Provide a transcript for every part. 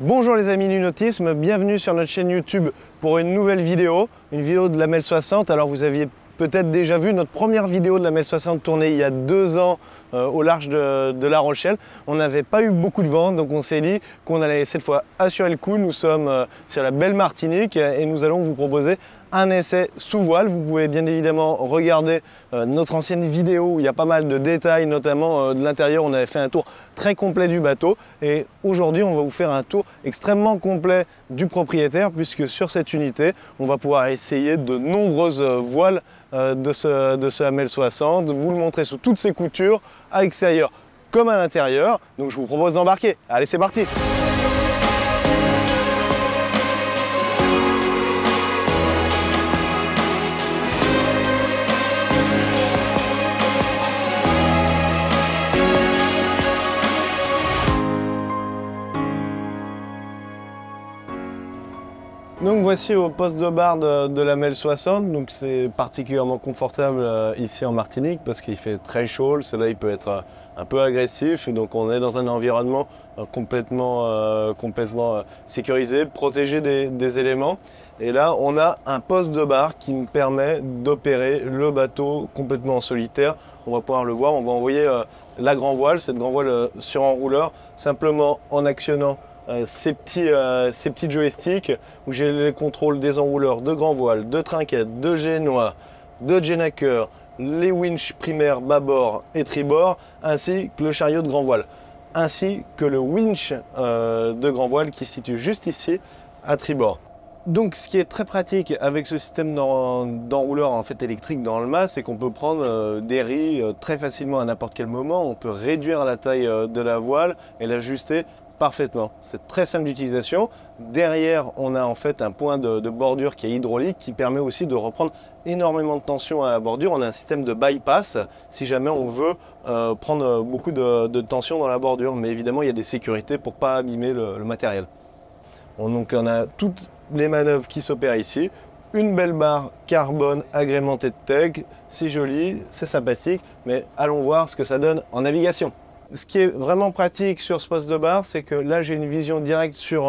Bonjour les amis du nautisme, bienvenue sur notre chaîne YouTube pour une nouvelle vidéo, de la MEL 60. Alors vous aviez peut-être déjà vu notre première vidéo de la MEL 60 tournée il y a 2 ans au large de La Rochelle. On n'avait pas eu beaucoup de vent, donc on s'est dit qu'on allait cette fois assurer le coup. Nous sommes sur la belle Martinique et nous allons vous proposer un essai sous voile. Vous pouvez bien évidemment regarder notre ancienne vidéo où il y a pas mal de détails, notamment de l'intérieur. On avait fait un tour très complet du bateau et aujourd'hui on va vous faire un tour extrêmement complet du propriétaire, puisque sur cette unité on va pouvoir essayer de nombreuses voiles de ce MEL 60, vous le montrer sous toutes ses coutures, à l'extérieur comme à l'intérieur. Donc je vous propose d'embarquer. Allez, c'est parti! Donc voici au poste de bar de la MEL 60, donc c'est particulièrement confortable ici en Martinique parce qu'il fait très chaud, le soleil peut être un peu agressif, donc on est dans un environnement complètement sécurisé, protégé des éléments. Et là on a un poste de bar qui nous permet d'opérer le bateau complètement en solitaire. On va pouvoir le voir, on va envoyer la grand voile, cette grand voile sur enrouleur, simplement en actionnant ces petits joysticks où j'ai les contrôles des enrouleurs de grand voile, de trinquettes, de génois, de génaqueurs, les winches primaires bâbord et tribord, ainsi que le chariot de grand voile, ainsi que le winch de grand voile qui se situe juste ici à tribord. Donc ce qui est très pratique avec ce système d'enrouleur en fait électrique dans le mât, c'est qu'on peut prendre des ris très facilement à n'importe quel moment. On peut réduire la taille de la voile et l'ajuster parfaitement. C'est très simple d'utilisation. Derrière, on a en fait un point de bordure qui est hydraulique qui permet aussi de reprendre énormément de tension à la bordure. On a un système de bypass si jamais on veut prendre beaucoup de tension dans la bordure. Mais évidemment, il y a des sécurités pour ne pas abîmer le matériel. Donc on a toutes les manœuvres qui s'opèrent ici. Une belle barre carbone agrémentée de TEG. C'est joli, c'est sympathique. Mais allons voir ce que ça donne en navigation. Ce qui est vraiment pratique sur ce poste de bar, c'est que là j'ai une vision directe sur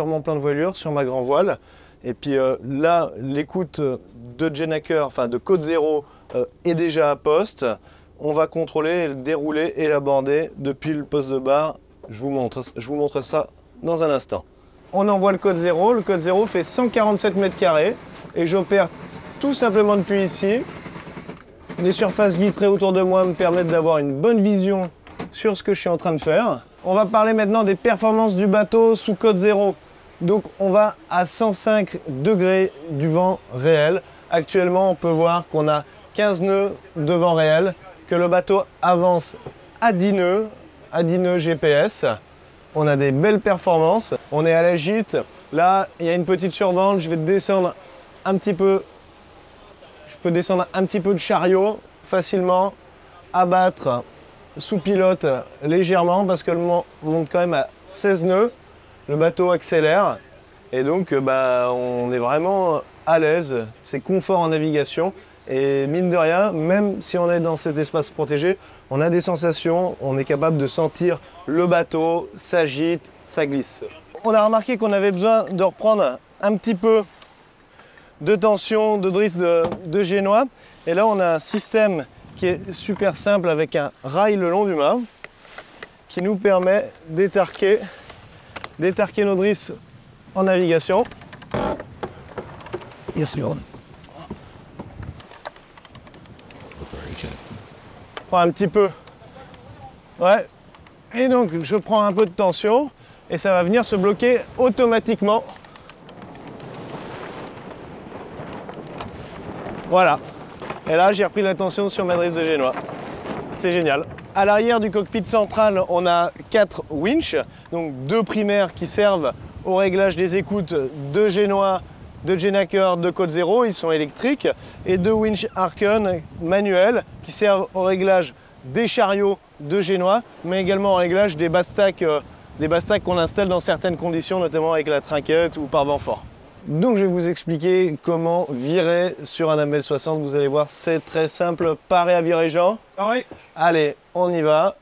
mon plan de voilure, sur ma grand voile. Et puis là, l'écoute de Jenaker, enfin de Côte Zéro, est déjà à poste. On va contrôler, dérouler et l'aborder depuis le poste de bar. Je vous montre ça dans un instant. On envoie le Côte Zéro. Le Côte Zéro fait 147 mètres carrés et j'opère tout simplement depuis ici. Les surfaces vitrées autour de moi me permettent d'avoir une bonne vision sur ce que je suis en train de faire. On va parler maintenant des performances du bateau sous Côte Zéro. Donc on va à 105 degrés du vent réel. Actuellement on peut voir qu'on a 15 nœuds de vent réel, que le bateau avance à 10 nœuds GPS. On a des belles performances. On est à la gîte. Là il y a une petite survente, je vais descendre un petit peu. Je peux descendre un petit peu de chariot facilement, abattre sous pilote légèrement parce que le monte quand même à 16 nœuds, le bateau accélère et donc on est vraiment à l'aise, c'est confort en navigation et mine de rien, même si on est dans cet espace protégé, on a des sensations, on est capable de sentir le bateau s'agite, ça glisse. On a remarqué qu'on avait besoin de reprendre un petit peu de tension, de drisse de génois et là on a un système qui est super simple avec un rail le long du mât qui nous permet d'étarquer nos drisses en navigation. Prends un petit peu. Ouais. Et donc je prends un peu de tension et ça va venir se bloquer automatiquement. Voilà. Et là, j'ai repris la tension sur ma drisse de génois. C'est génial. À l'arrière du cockpit central, on a 4 winches, donc 2 primaires qui servent au réglage des écoutes de génois, de Jenaker, de Côte Zéro, ils sont électriques, et 2 winches Harken manuels qui servent au réglage des chariots de génois, mais également au réglage des basses-stacks qu'on installe dans certaines conditions, notamment avec la trinquette ou par vent fort. Donc je vais vous expliquer comment virer sur un MEL 60. Vous allez voir, c'est très simple. Paré à virer Jean. Ah oui. Allez, on y va.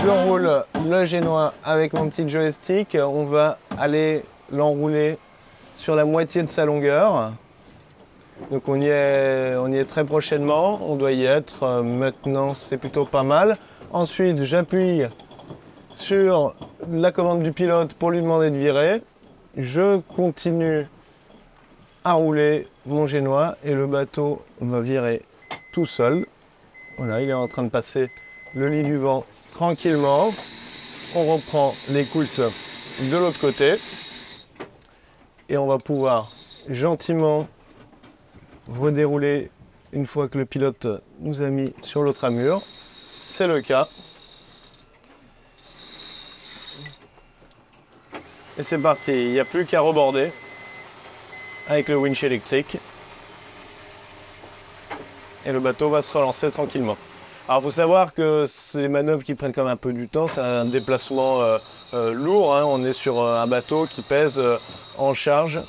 Je roule le génois avec mon petit joystick. On va aller l'enrouler sur la moitié de sa longueur. Donc on y est très prochainement, on doit y être maintenant, c'est plutôt pas mal. Ensuite, j'appuie sur la commande du pilote pour lui demander de virer. Je continue à rouler mon génois et le bateau va virer tout seul. Voilà, il est en train de passer le lit du vent tranquillement. On reprend les coultes de l'autre côté et on va pouvoir gentiment redérouler une fois que le pilote nous a mis sur l'autre amure. C'est le cas. Et c'est parti, il n'y a plus qu'à reborder avec le winch électrique. Et le bateau va se relancer tranquillement. Alors il faut savoir que c'est des manœuvres qui prennent quand même un peu du temps, c'est un déplacement lourd, hein. On est sur un bateau qui pèse en charge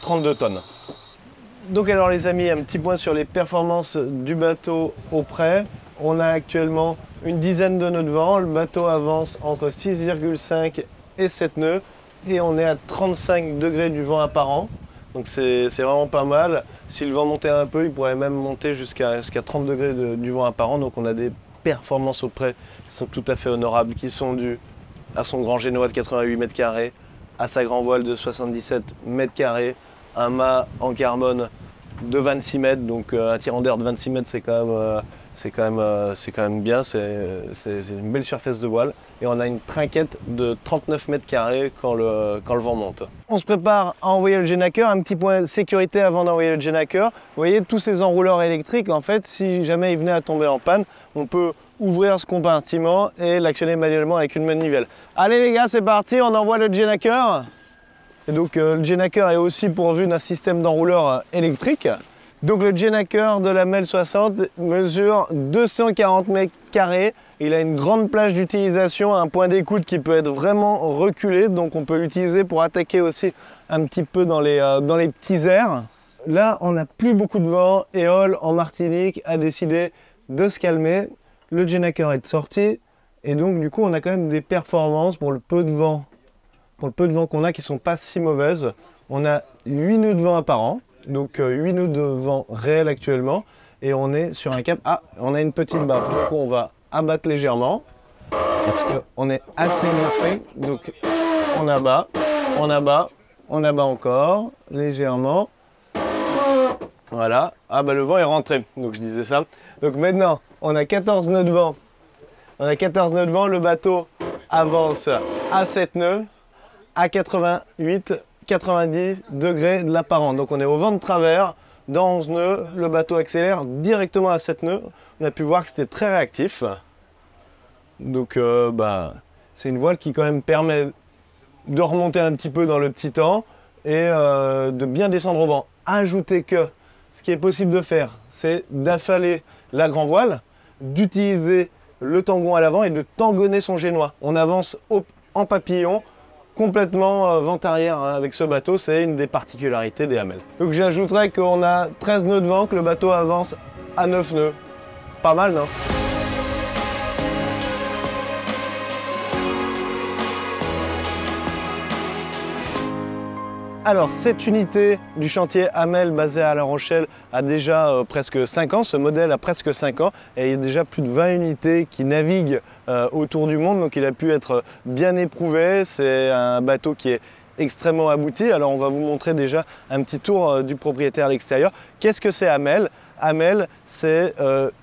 32 tonnes. Donc alors les amis, un petit point sur les performances du bateau au près. On a actuellement une dizaine de nœuds de vent, le bateau avance entre 6,5 et 7 nœuds et on est à 35 degrés du vent apparent. Donc c'est vraiment pas mal. Si le vent montait un peu, il pourrait même monter jusqu'à 30 degrés du vent apparent. Donc on a des performances au près qui sont tout à fait honorables, qui sont dues à son grand génois de 88 mètres carrés, à sa grand voile de 77 mètres carrés, un mât en carbone de 26 mètres, donc un tirant d'air de 26 mètres, c'est quand même bien, c'est une belle surface de voile. Et on a une trinquette de 39 mètres carrés quand le vent monte. On se prépare à envoyer le Genaker. Un petit point de sécurité avant d'envoyer le Genaker. Vous voyez, tous ces enrouleurs électriques, en fait, si jamais ils venaient à tomber en panne, on peut ouvrir ce compartiment et l'actionner manuellement avec une manivelle. Allez les gars, c'est parti, on envoie le Genaker. Et donc le Genaker est aussi pourvu d'un système d'enrouleur électrique. Donc le Genaker de la MEL 60 mesure 240 mètres carrés. Il a une grande plage d'utilisation, un point d'écoute qui peut être vraiment reculé. Donc on peut l'utiliser pour attaquer aussi un petit peu dans les petits airs. Là, on n'a plus beaucoup de vent. Éole en Martinique a décidé de se calmer. Le Genaker est sorti. Et donc du coup, on a quand même des performances pour le peu de vent. Pour le peu de vent qu'on a qui ne sont pas si mauvaises. On a 8 nœuds de vent apparents. Donc 8 nœuds de vent réels actuellement et on est sur un cap. Ah, on a une petite baffe, donc on va abattre légèrement parce qu'on est assez énervé. Donc on abat, on abat, on abat encore légèrement. Voilà, ah bah le vent est rentré, donc je disais ça. Donc maintenant on a 14 nœuds de vent. On a 14 nœuds de vent, le bateau avance à 7 nœuds, à 90 degrés de l'apparent. Donc on est au vent de travers, dans 11 nœuds, le bateau accélère directement à 7 nœuds. On a pu voir que c'était très réactif. Donc c'est une voile qui quand même permet de remonter un petit peu dans le petit temps et de bien descendre au vent. Ajoutez que ce qui est possible de faire, c'est d'affaler la grand voile, d'utiliser le tangon à l'avant et de tangonner son génois. On avance en papillon, complètement vent arrière hein, avec ce bateau, c'est une des particularités des Hamel. Donc j'ajouterais qu'on a 13 nœuds de vent, que le bateau avance à 9 nœuds. Pas mal, non? Alors cette unité du chantier Hamel basé à La Rochelle a déjà presque 5 ans, ce modèle a presque 5 ans et il y a déjà plus de 20 unités qui naviguent autour du monde, donc il a pu être bien éprouvé. C'est un bateau qui est extrêmement abouti. Alors on va vous montrer déjà un petit tour du propriétaire à l'extérieur. Qu'est-ce que c'est Hamel? Hamel, c'est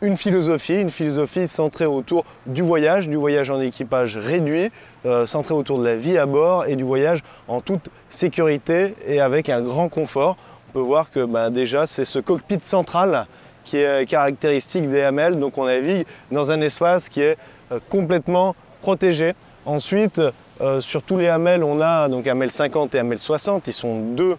une philosophie centrée autour du voyage en équipage réduit, centrée autour de la vie à bord et du voyage en toute sécurité et avec un grand confort. On peut voir que déjà c'est ce cockpit central qui est caractéristique des Hamel, donc on navigue dans un espace qui est complètement protégé. Ensuite, sur tous les Hamel, on a donc Hamel 50 et Hamel 60, ils sont deux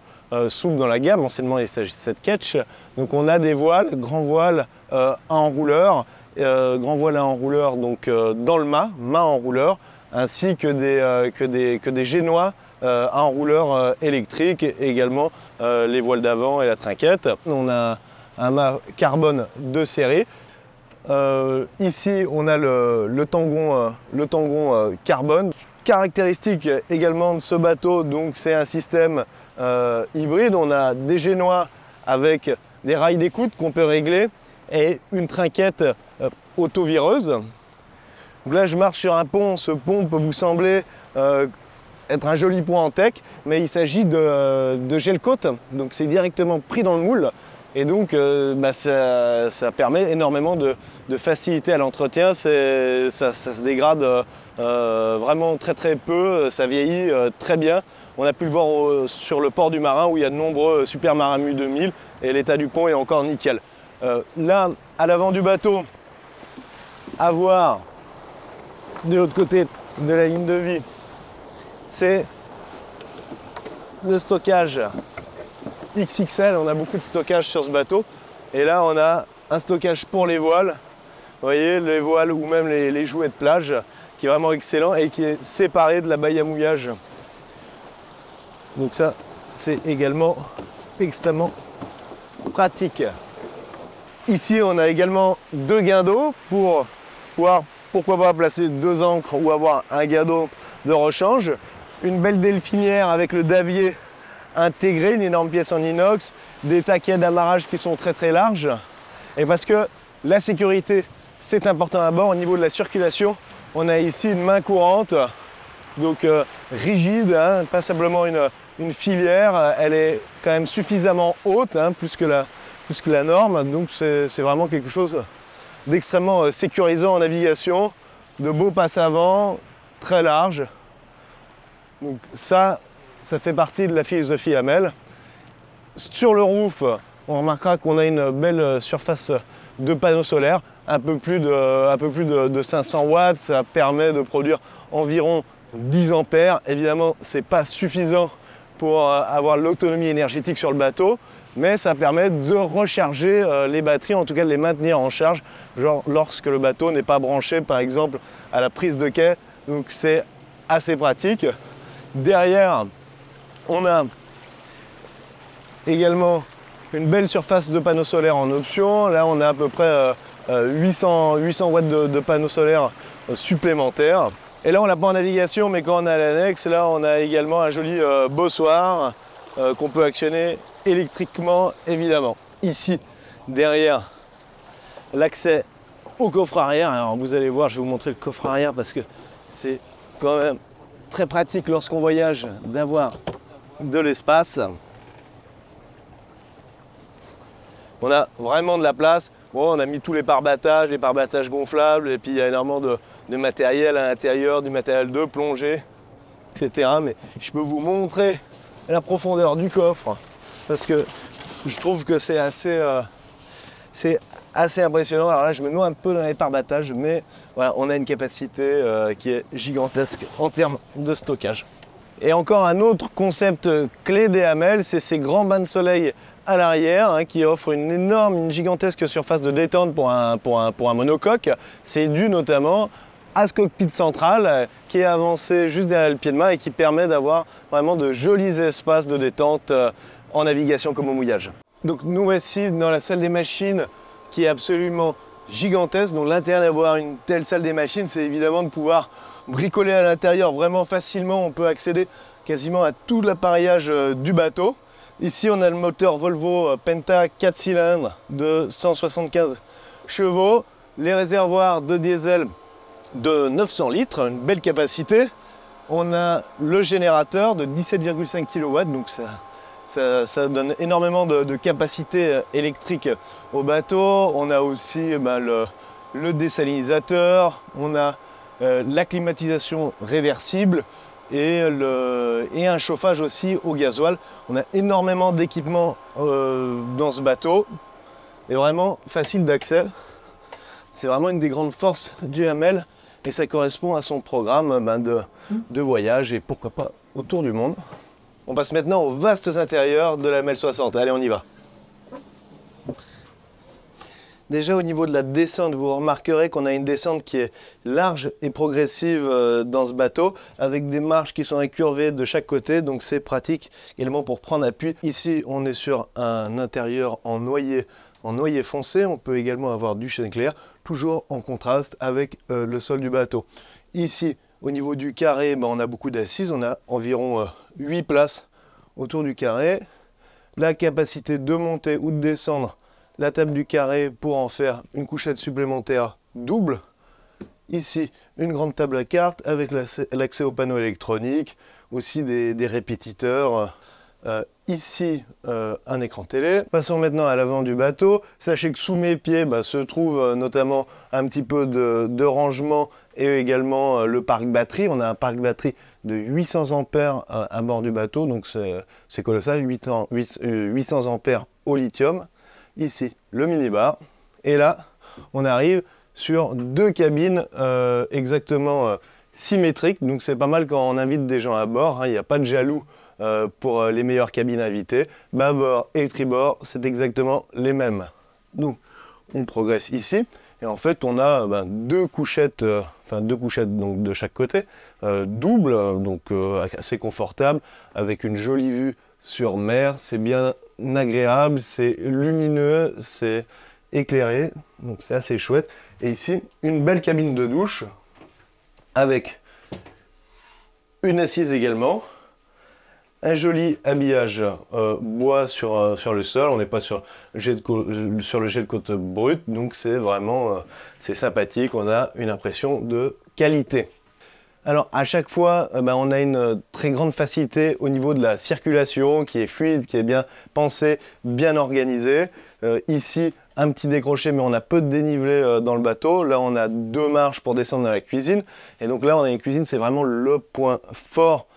souples dans la gamme, anciennement il s'agissait de ketch. Donc on a des voiles, grand voile à enrouleur, donc dans le mât enrouleur, ainsi que des génois à enrouleur électrique, et également les voiles d'avant et la trinquette. On a un mât carbone de série. Ici on a le tangon carbone. caractéristique également de ce bateau, donc c'est un système hybride. On a des génois avec des rails d'écoute qu'on peut régler et une trinquette auto-vireuse. Donc là, je marche sur un pont. Ce pont peut vous sembler être un joli pont en teck, mais il s'agit de gel-coat, donc c'est directement pris dans le moule. Et donc, ça permet énormément de facilité à l'entretien. Ça se dégrade vraiment très très peu, ça vieillit très bien. On a pu le voir sur le port du Marin où il y a de nombreux Super Maramu 2000 et l'état du pont est encore nickel. Là, à l'avant du bateau, à voir de l'autre côté de la ligne de vie, c'est le stockage XXL. On a beaucoup de stockage sur ce bateau. Et là, on a un stockage pour les voiles. Vous voyez, les voiles ou même les jouets de plage, qui est vraiment excellent et qui est séparé de la baille à mouillage. Donc ça, c'est également extrêmement pratique. Ici, on a également deux guindeaux pour pouvoir, pourquoi pas, placer deux ancres ou avoir un guindeau de rechange. Une belle delphinière avec le davier intégré, une énorme pièce en inox, des taquets d'amarrage qui sont très très larges. Et parce que la sécurité, c'est important à bord. Au niveau de la circulation, on a ici une main courante, donc rigide, hein, pas simplement une filière. Elle est quand même suffisamment haute, hein, plus que la norme. Donc c'est vraiment quelque chose d'extrêmement sécurisant en navigation, de beaux passes avant, très large. Donc ça fait partie de la philosophie Hamel. Sur le roof, on remarquera qu'on a une belle surface de panneaux solaires, un peu plus de 500 watts. Ça permet de produire environ 10 ampères. Évidemment, ce n'est pas suffisant pour avoir l'autonomie énergétique sur le bateau, mais ça permet de recharger les batteries, en tout cas de les maintenir en charge, genre lorsque le bateau n'est pas branché, par exemple, à la prise de quai. Donc c'est assez pratique. Derrière, on a également une belle surface de panneaux solaires en option. Là, on a à peu près 800 watts de panneaux solaires supplémentaires. Et là, on l'a pas en navigation, mais quand on a l'annexe, là, on a également un joli bossoir qu'on peut actionner électriquement, évidemment. Ici, derrière, l'accès au coffre arrière. Alors, vous allez voir, je vais vous montrer le coffre arrière parce que c'est quand même très pratique lorsqu'on voyage d'avoir de l'espace. On a vraiment de la place. Bon, on a mis tous les pare-battages gonflables, et puis il y a énormément de matériel à l'intérieur, du matériel de plongée, etc. Mais je peux vous montrer la profondeur du coffre parce que je trouve que c'est assez impressionnant. Alors là, je me noie un peu dans les pare-battages, mais voilà, on a une capacité qui est gigantesque en termes de stockage. Et encore un autre concept clé des Hamel, c'est ces grands bains de soleil à l'arrière, hein, qui offrent une gigantesque surface de détente pour un monocoque. C'est dû notamment à ce cockpit central qui est avancé juste derrière le pied de mât et qui permet d'avoir vraiment de jolis espaces de détente en navigation comme au mouillage. Donc nous voici dans la salle des machines qui est absolument gigantesque. Donc l'intérêt d'avoir une telle salle des machines, c'est évidemment de pouvoir bricoler à l'intérieur vraiment facilement. On peut accéder quasiment à tout l'appareillage du bateau. Ici, on a le moteur Volvo Penta 4 cylindres de 175 chevaux, les réservoirs de diesel de 900 litres, une belle capacité. On a le générateur de 17,5 kW, donc ça donne énormément de capacité électrique au bateau. On a aussi le désalinisateur, on a la climatisation réversible, et un chauffage aussi au gasoil. On a énormément d'équipements dans ce bateau et vraiment facile d'accès. C'est vraiment une des grandes forces du Hamel et ça correspond à son programme de voyage et pourquoi pas autour du monde. On passe maintenant aux vastes intérieurs de la Hamel 60. Allez, on y va. Déjà au niveau de la descente, vous remarquerez qu'on a une descente qui est large et progressive dans ce bateau, avec des marches qui sont incurvées de chaque côté, donc c'est pratique également pour prendre appui. Ici, on est sur un intérieur en noyer foncé. On peut également avoir du chêne clair, toujours en contraste avec le sol du bateau. Ici, Au niveau du carré, on a beaucoup d'assises, on a environ 8 places autour du carré. La capacité de monter ou de descendre la table du carré pour en faire une couchette supplémentaire double. Ici, une grande table à cartes avec l'accès au panneau électronique, aussi des répétiteurs. Ici, un écran télé. Passons maintenant à l'avant du bateau. Sachez que sous mes pieds se trouve notamment un petit peu de rangement et également le parc batterie. On a un parc batterie de 800 ampères à bord du bateau, donc c'est colossal, 800 ampères au lithium. Ici, le minibar. Et là, on arrive sur deux cabines exactement symétriques. Donc c'est pas mal quand on invite des gens à bord, hein. Il n'y a pas de jaloux pour les meilleures cabines invitées. Bâbord et tribord, c'est exactement les mêmes. Donc on progresse ici. Et en fait, on a deux couchettes donc, de chaque côté, double, donc assez confortable, avec une jolie vue sur mer. C'est bien agréable, c'est lumineux, c'est éclairé, donc c'est assez chouette. Et ici, une belle cabine de douche, avec une assise également, un joli habillage bois sur le sol. On n'est pas sur le jet de côte brut, donc c'est vraiment c'est sympathique, on a une impression de qualité. Alors à chaque fois, on a une très grande facilité au niveau de la circulation, qui est fluide, qui est bien pensée, bien organisée. Ici, un petit décroché, mais on a peu de dénivelé dans le bateau. Là, on a deux marches pour descendre dans la cuisine. Et donc là, on a une cuisine, c'est vraiment le point fort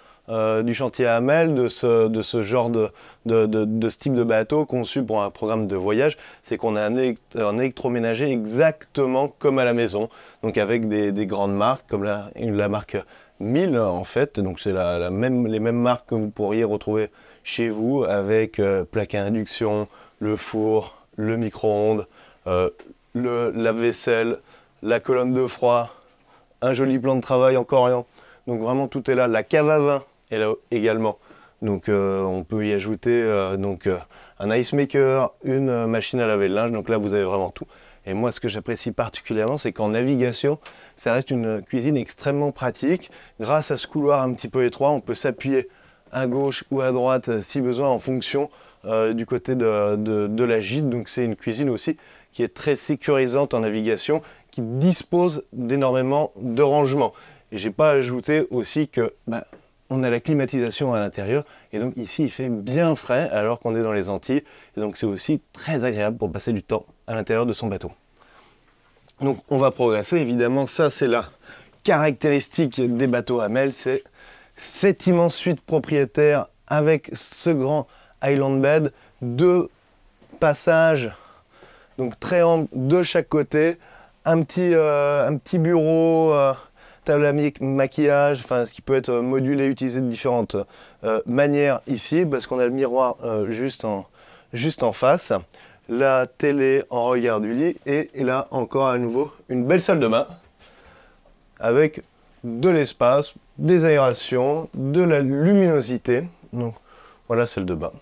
du chantier Hamel, de ce genre de ce type de bateau conçu pour un programme de voyage. C'est qu'on a un électroménager exactement comme à la maison, donc avec des grandes marques comme la marque Miele en fait. Donc c'est les mêmes marques que vous pourriez retrouver chez vous, avec plaque à induction, le four, le micro-ondes, le lave-vaisselle, la colonne de froid, un joli plan de travail en corian. Donc vraiment tout est là. La cave à vin est là également. Donc on peut y ajouter un ice maker, une machine à laver le linge. Donc là vous avez vraiment tout. Et moi ce que j'apprécie particulièrement, c'est qu'en navigation, ça reste une cuisine extrêmement pratique. Grâce à ce couloir un petit peu étroit, on peut s'appuyer à gauche ou à droite si besoin, en fonction du côté de la gîte. Donc c'est une cuisine aussi qui est très sécurisante en navigation, qui dispose d'énormément de rangements. Et j'ai pas ajouté aussi que on a la climatisation à l'intérieur, et donc ici il fait bien frais alors qu'on est dans les Antilles, et donc c'est aussi très agréable pour passer du temps à l'intérieur de son bateau. Donc on va progresser, évidemment ça c'est la caractéristique des bateaux Hamel, c'est cette immense suite propriétaire avec ce grand Island Bed, deux passages donc très amples de chaque côté, un petit bureau, table à maquillage, ce qui peut être modulé, utilisé de différentes manières ici, parce qu'on a le miroir juste en face, la télé en regard du lit, et là encore à nouveau une belle salle de bain avec de l'espace, des aérations, de la luminosité. Donc voilà, salle de bain.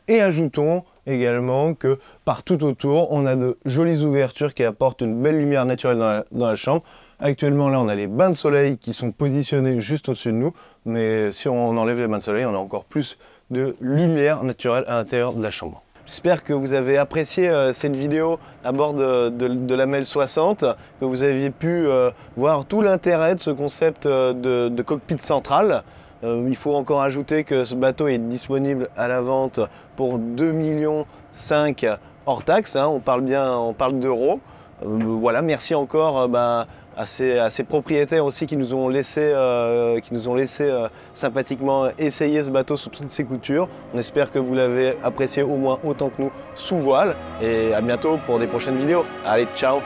Et ajoutons également que partout autour, on a de jolies ouvertures qui apportent une belle lumière naturelle dans la chambre. Actuellement, là, on a les bains de soleil qui sont positionnés juste au-dessus de nous. Mais si on enlève les bains de soleil, on a encore plus de lumière naturelle à l'intérieur de la chambre. J'espère que vous avez apprécié cette vidéo à bord de la Hamel 60, que vous aviez pu voir tout l'intérêt de ce concept de cockpit central. Il faut encore ajouter que ce bateau est disponible à la vente pour 2,5 millions hors taxe, hein, on parle d'euros. Merci encore à ces propriétaires aussi qui nous ont laissé sympathiquement essayer ce bateau sous toutes ses coutures. On espère que vous l'avez apprécié au moins autant que nous sous voile, et à bientôt pour des prochaines vidéos. Allez, ciao!